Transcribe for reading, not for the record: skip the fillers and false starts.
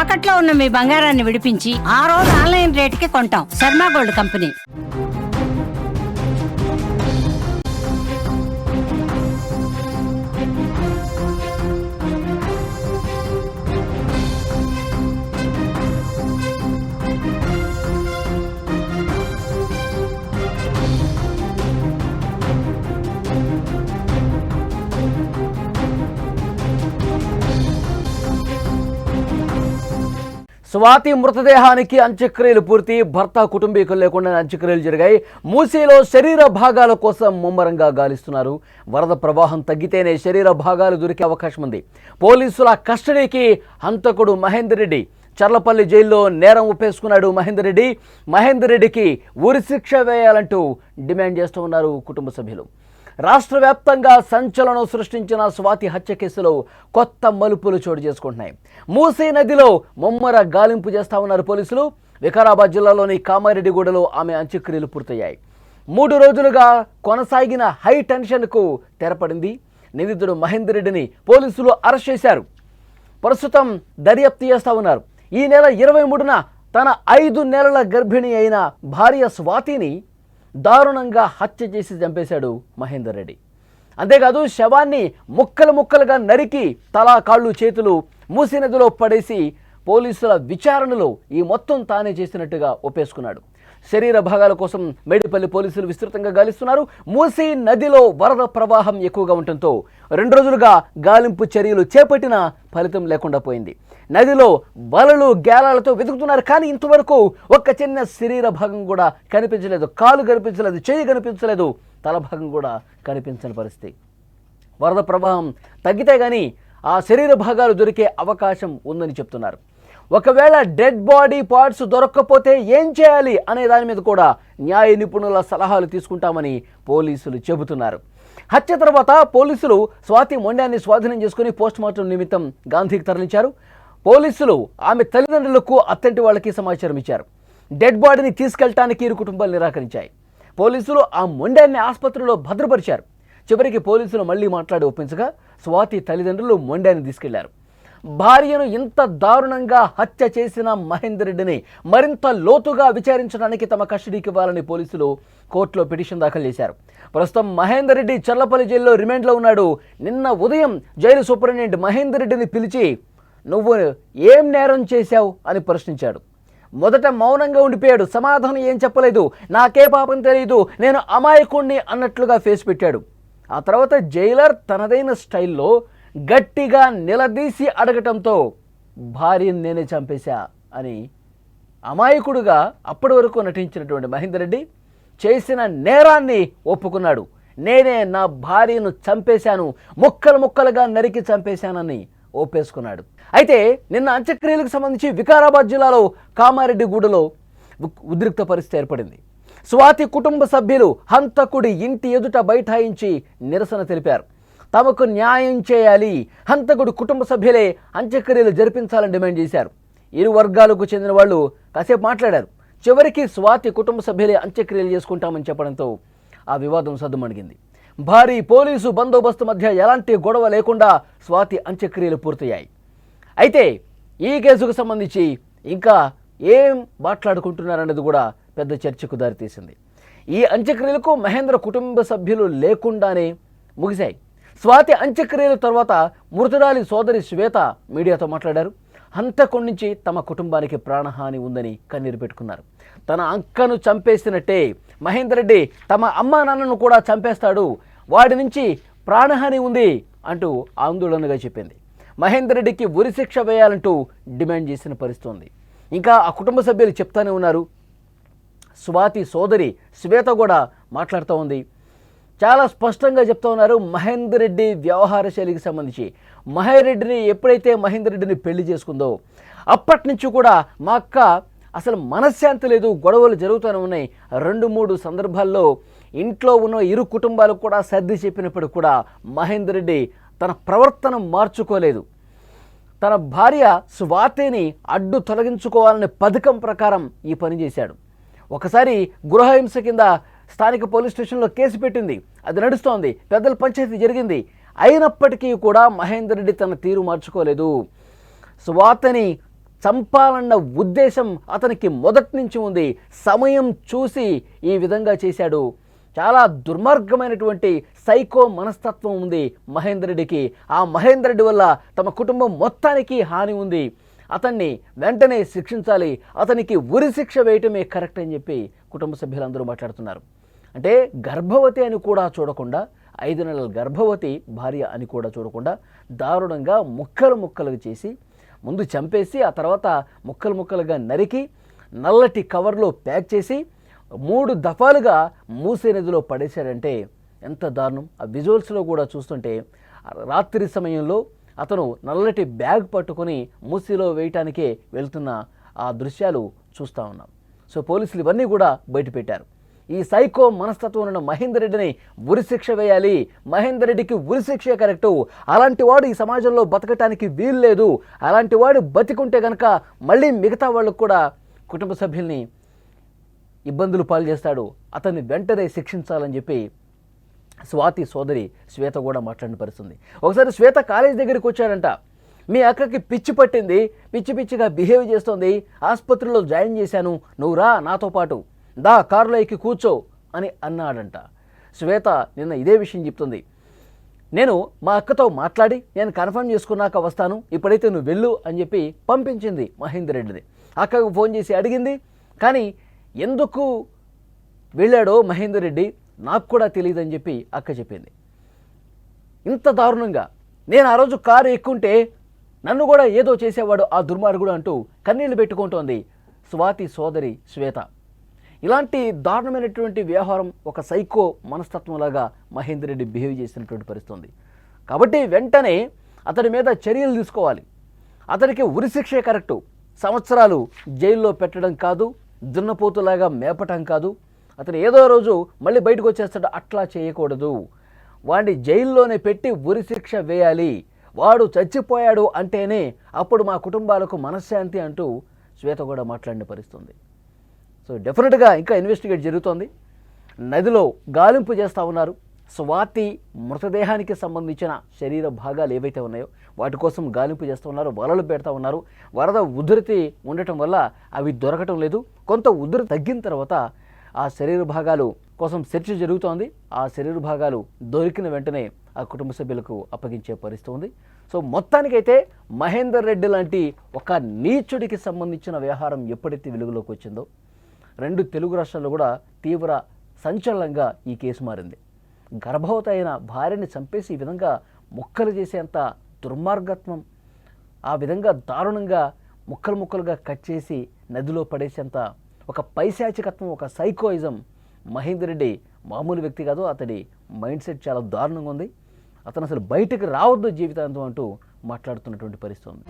తాకట్లో ఉన్న మీ బంగారాన్ని విడిపించి ఆ రోజు ఆన్లైన్ రేటుకి కొంటాం. Sharma gold company. స్వాతి మృతదేహానికి అంత్యక్రియలు పూర్తి. భర్త కుటుంబీకులు లేకుండా అంత్యక్రియలు జరిగాయి. మూసీలో శరీర భాగాల కోసం ముమ్మరంగా గాలిస్తున్నారు. వరద ప్రవాహం తగ్గితేనే శరీర భాగాలు దొరికే అవకాశం ఉంది. పోలీసుల కస్టడీకి హంతకుడు మహేందర్ రెడ్డి. చర్లపల్లి జైల్లో నేరం ఒప్పేసుకున్నాడు మహేందర్ రెడ్డికి ఉరిశిక్ష వేయాలంటూ డిమాండ్ చేస్తూ ఉన్నారు కుటుంబ సభ్యులు. రాష్ట్ర వ్యాప్తంగా సంచలనం సృష్టించిన స్వాతి హత్య కేసులో కొత్త మలుపులు చోటు చేసుకుంటున్నాయి. మూసీ నదిలో ముమ్మర గాలింపు చేస్తా ఉన్నారు పోలీసులు. వికారాబాద్ జిల్లాలోని కామారెడ్డిగూడలో ఆమె అంత్యక్రియలు పూర్తయ్యాయి. 3 రోజులుగా కొనసాగిన హై టెన్షన్కు తెరపడింది. నిందితుడు మహేందర్ రెడ్డిని పోలీసులు అరెస్ట్ చేశారు. ప్రస్తుతం దర్యాప్తు చేస్తా ఉన్నారు. ఈ నెల 23న తన 5 నెలల గర్భిణి అయిన భార్య స్వాతిని దారుణంగా హత్య చేసి చంపేశాడు మహేందర్ రెడ్డి. అంతేకాదు శవాన్ని ముక్కలుగా నరికి తల కాళ్ళు చేతులు మూసీ నదిలో పడేసి పోలీసుల విచారణలో ఈ మొత్తం తానే చేసినట్టుగా ఒప్పేసుకున్నాడు. శరీర భాగాల కోసం మేడిపల్లి పోలీసులు విస్తృతంగా గాలిస్తున్నారు. మూసీ నదిలో వరద ప్రవాహం ఎక్కువగా ఉండటంతో 2 రోజులుగా గాలింపు చర్యలు చేపట్టిన ఫలితం లేకుండా పోయింది. నదిలో వలలు గేలాలతో వెతుకుతున్నారు. కానీ ఇంతవరకు ఒక్క చిన్న శరీర భాగం కూడా కనిపించలేదు. కాలు కనిపించలేదు, చెయ్యి కనిపించలేదు, తల భాగం కూడా కనిపించని పరిస్థితి. వరద ప్రవాహం తగ్గితే కానీ ఆ శరీర భాగాలు దొరికే అవకాశం ఉందని చెప్తున్నారు. ఒకవేళ డెడ్ బాడీ పార్ట్స్ దొరక్కపోతే ఏం చేయాలి అనే దాని మీద కూడా న్యాయ నిపుణుల సలహాలు తీసుకుంటామని పోలీసులు చెబుతున్నారు. హత్య తర్వాత పోలీసులు స్వాతి మొండాన్ని స్వాధీనం చేసుకుని పోస్టుమార్టం నిమిత్తం గాంధీకి తరలించారు. పోలీసులు ఆమె తల్లిదండ్రులకు అత్తంటి వాళ్ళకి సమాచారం ఇచ్చారు. డెడ్ బాడీని తీసుకెళ్లడానికి ఇరు కుటుంబాలు నిరాకరించాయి. పోలీసులు ఆ మొండాన్ని ఆసుపత్రిలో భద్రపరిచారు. చివరికి పోలీసులు మళ్ళీ మాట్లాడి ఒప్పించగా స్వాతి తల్లిదండ్రులు మొండాన్ని తీసుకెళ్లారు. భార్యను ఇంత దారుణంగా హత్య చేసిన మహేందర్ రెడ్డిని మరింత లోతుగా విచారించడానికి తమ కస్టడీకి ఇవ్వాలని పోలీసులు కోర్టులో పిటిషన్ దాఖలు చేశారు. ప్రస్తుతం మహేందర్ రెడ్డి చర్లపల్లి జైల్లో రిమాండ్లో ఉన్నాడు. నిన్న ఉదయం జైలు సూపరింటెండెంట్ మహేందర్ రెడ్డిని పిలిచి నువ్వు ఏం నేరం చేశావు అని ప్రశ్నించాడు. మొదట మౌనంగా ఉండిపోయాడు. సమాధానం ఏం చెప్పలేదు. నాకే పాపం తెలియదు, నేను అమాయకుణ్ణి అన్నట్లుగా ఫేస్ పెట్టాడు. ఆ తర్వాత జైలర్ తనదైన స్టైల్లో గట్టిగా నిలదీసి అడగటంతో భార్యను నేనే చంపేశా అని అమాయకుడుగా అప్పటి వరకు నటించినటువంటి మహేందర్ రెడ్డి చేసిన నేరాన్ని ఒప్పుకున్నాడు. నేనే నా భార్యను చంపేశాను, ముక్కలుగా నరికి చంపేశానని ఒప్పేసుకున్నాడు. అయితే నిన్న అంత్యక్రియలకు సంబంధించి వికారాబాద్ జిల్లాలో కామారెడ్డిగూడలో ఉద్రిక్త పరిస్థితి ఏర్పడింది. స్వాతి కుటుంబ సభ్యులు హంతకుడి ఇంటి ఎదుట బైఠాయించి నిరసన తెలిపారు. తమకు న్యాయం చేయాలి, హంతకుడి కుటుంబ సభ్యులే అంత్యక్రియలు జరిపించాలని డిమాండ్ చేశారు. ఇరు వర్గాలకు చెందిన వాళ్ళు కాసేపు మాట్లాడారు. చివరికి స్వాతి కుటుంబ సభ్యులే అంత్యక్రియలు చేసుకుంటామని చెప్పడంతో ఆ వివాదం సద్దుమణిగింది. భారీ పోలీసు బందోబస్తు మధ్య ఎలాంటి గొడవ లేకుండా స్వాతి అంత్యక్రియలు పూర్తయ్యాయి. అయితే ఈ కేసుకు సంబంధించి ఇంకా ఏం మాట్లాడుకుంటున్నారనేది కూడా పెద్ద చర్చకు దారితీసింది. ఈ అంత్యక్రియలకు మహేంద్ర కుటుంబ సభ్యులు లేకుండానే ముగిశాయి. స్వాతి అంత్యక్రియల తర్వాత మృతురాలి సోదరి శ్వేత మీడియాతో మాట్లాడారు. హంతకుడి నుంచి తమ కుటుంబానికి ప్రాణహాని ఉందని కన్నీరు పెట్టుకున్నారు. తన అక్కను చంపేసినట్టే మహేందర్ రెడ్డి తమ అమ్మా నాన్నను కూడా చంపేస్తాడు, వాడి నుంచి ప్రాణహాని ఉంది అంటూ ఆందోళనగా చెప్పింది. మహేందర్ రెడ్డికి ఉరిశిక్ష వేయాలంటూ డిమాండ్ చేసిన పరిస్థితి. ఇంకా ఆ కుటుంబ సభ్యులు చెప్తానే ఉన్నారు. స్వాతి సోదరి శ్వేత కూడా మాట్లాడుతూ ఉంది. చాలా స్పష్టంగా చెప్తా ఉన్నారు. మహేందర్ రెడ్డి వ్యవహార శైలికి సంబంధించి ఎప్పుడైతే మహేందర్ రెడ్డిని పెళ్లి చేసుకుందో అప్పటి నుంచి కూడా మా అక్క అసలు మనశ్శాంతి లేదు, గొడవలు జరుగుతూనే ఉన్నాయి. 2-3 సందర్భాల్లో ఇంట్లో ఉన్న ఇరు కుటుంబాలకు కూడా సర్ది చెప్పినప్పుడు కూడా మహేందర్ రెడ్డి తన ప్రవర్తన మార్చుకోలేదు. తన భార్య స్వాతిని అడ్డు తొలగించుకోవాలనే పథకం ప్రకారం ఈ పని చేశాడు. ఒకసారి గృహహింస కింద స్థానిక పోలీస్ స్టేషన్లో కేసు పెట్టింది, అది నడుస్తోంది, పెద్దల పంచాయతీ జరిగింది. అయినప్పటికీ కూడా మహేందర్ రెడ్డి తన తీరు మార్చుకోలేదు. స్వాతిని చంపాలన్న ఉద్దేశం అతనికి మొదటి నుంచి ఉంది. సమయం చూసి ఈ విధంగా చేశాడు. చాలా దుర్మార్గమైనటువంటి సైకో మనస్తత్వం ఉంది మహేందర్ రెడ్డికి. ఆ మహేందర్ రెడ్డి వల్ల తమ కుటుంబం మొత్తానికి హాని ఉంది. అతన్ని వెంటనే శిక్షించాలి, అతనికి ఉరి శిక్ష వేయటమే కరెక్ట్ అని చెప్పి కుటుంబ సభ్యులందరూ మాట్లాడుతున్నారు. అంటే గర్భవతి అని కూడా చూడకుండా, 5 నెలల గర్భవతి భార్య అని కూడా చూడకుండా దారుణంగా ముక్కలు ముక్కలుగా చేసి ముందు చంపేసి ఆ తర్వాత ముక్కలు ముక్కలుగా నరికి నల్లటి కవర్లో ప్యాక్ చేసి 3 దఫాలుగా మూసీ నదిలో పడేశాడంటే ఎంత దారుణం. ఆ విజువల్స్లో కూడా చూస్తుంటే రాత్రి సమయంలో అతను నల్లటి బ్యాగ్ పట్టుకొని మూసీలో వేయటానికే వెళ్తున్న ఆ దృశ్యాలు చూస్తూ ఉన్నాం. సో పోలీసులు ఇవన్నీ కూడా బయటపెట్టారు. ఈ సైకో మనస్తత్వం ఉన్న మహేందర్ రెడ్డిని ఉరిశిక్ష వేయాలి, మహేందర్ రెడ్డికి ఉరిశిక్షే కరెక్టు. అలాంటి వాడు ఈ సమాజంలో బతకటానికి వీలు లేదు. అలాంటి వాడు బతికుంటే కనుక మళ్ళీ మిగతా వాళ్ళకు కూడా కుటుంబ సభ్యుల్ని ఇబ్బందులు పాలు చేస్తాడు. అతన్ని వెంటనే శిక్షించాలని చెప్పి స్వాతి సోదరి శ్వేత కూడా మాట్లాడిన పరిస్థితుంది. ఒకసారి శ్వేత కాలేజ్ దగ్గరికి వచ్చాడంట. మీ అక్కకి పిచ్చి పట్టింది, పిచ్చి పిచ్చిగా బిహేవ్ చేస్తోంది, ఆసుపత్రిలో జాయిన్ చేశాను, నువ్వు రా నాతో పాటు, దా కారులో ఎక్కి కూర్చో అని అన్నాడంట. శ్వేత నిన్న ఇదే విషయం చెప్తుంది. నేను మా అక్కతో మాట్లాడి నేను కన్ఫర్మ్ చేసుకున్నాక వస్తాను, ఇప్పుడైతే నువ్వు వెళ్ళు అని చెప్పి పంపించింది మహేందర్ రెడ్డిని. అక్కకు ఫోన్ చేసి అడిగింది, కానీ ఎందుకు వెళ్ళాడో మహేందర్ రెడ్డి నాకు కూడా తెలియదని చెప్పి అక్క చెప్పింది. ఇంత దారుణంగా నేను ఆ రోజు కారు ఎక్కుంటే నన్ను కూడా ఏదో చేసేవాడు ఆ దుర్మార్గుడు అంటూ కన్నీళ్లు పెట్టుకుంటోంది స్వాతి సోదరి శ్వేత. ఇలాంటి దారుణమైనటువంటి వ్యవహారం ఒక సైకో మనస్తత్వంలాగా మహేందర్ రెడ్డి బిహేవ్ చేసినటువంటి పరిస్థితుంది. కాబట్టి వెంటనే అతడి మీద చర్యలు తీసుకోవాలి. అతనికి ఉరిశిక్షే కరెక్టు. సంవత్సరాలు జైల్లో పెట్టడం కాదు, దున్నపోతులాగా మేపటం కాదు. అతను ఏదో రోజు మళ్ళీ బయటకు వచ్చేస్తాడు, అట్లా చేయకూడదు. వాడిని జైల్లోనే పెట్టి ఉరిశిక్ష వేయాలి. వాడు చచ్చిపోయాడు అంటేనే అప్పుడు మా కుటుంబాలకు మనశ్శాంతి అంటూ శ్వేత కూడా మాట్లాడిన పరిస్థితుంది. సో డెఫినెట్గా ఇంకా ఇన్వెస్టిగేట్ జరుగుతోంది. నదిలో గాలింపు చేస్తూ ఉన్నారు. స్వాతి మృతదేహానికి సంబంధించిన శరీర భాగాలు ఏవైతే ఉన్నాయో వాటి కోసం గాలింపు చేస్తూ ఉన్నారు, వలలు పెడతా ఉన్నారు. వరద ఉధృతి ఉండటం వల్ల అవి దొరకటం లేదు. కొంత ఉధృతి తగ్గిన తర్వాత ఆ శరీర భాగాలు కోసం సెర్చ్ జరుగుతోంది. ఆ శరీర భాగాలు దొరికిన వెంటనే ఆ కుటుంబ సభ్యులకు అప్పగించే పరిస్థితి ఉంది. సో మొత్తానికైతే మహేందర్ రెడ్డి లాంటి ఒక నీచుడికి సంబంధించిన వ్యవహారం ఎప్పుడైతే వెలుగులోకి వచ్చిందో 2 తెలుగు రాష్ట్రాల్లో కూడా తీవ్ర సంచలనంగా ఈ కేసు మారింది. గర్భవతి అయిన భార్యని చంపేసి ఈ విధంగా ముక్కలు చేసేంత దుర్మార్గత్వం, ఆ విధంగా దారుణంగా ముక్కలు ముక్కలుగా కట్ చేసి నదిలో పడేసేంత ఒక పైశాచికత్వం, ఒక సైకోయిజం. మహేందర్ రెడ్డి మామూలు వ్యక్తి కాదు. అతడి మైండ్ సెట్ చాలా దారుణంగా ఉంది. అతను అసలు బయటకు రావద్దు జీవితాంతం అంటూ మాట్లాడుతున్నటువంటి పరిస్థితి ఉంది.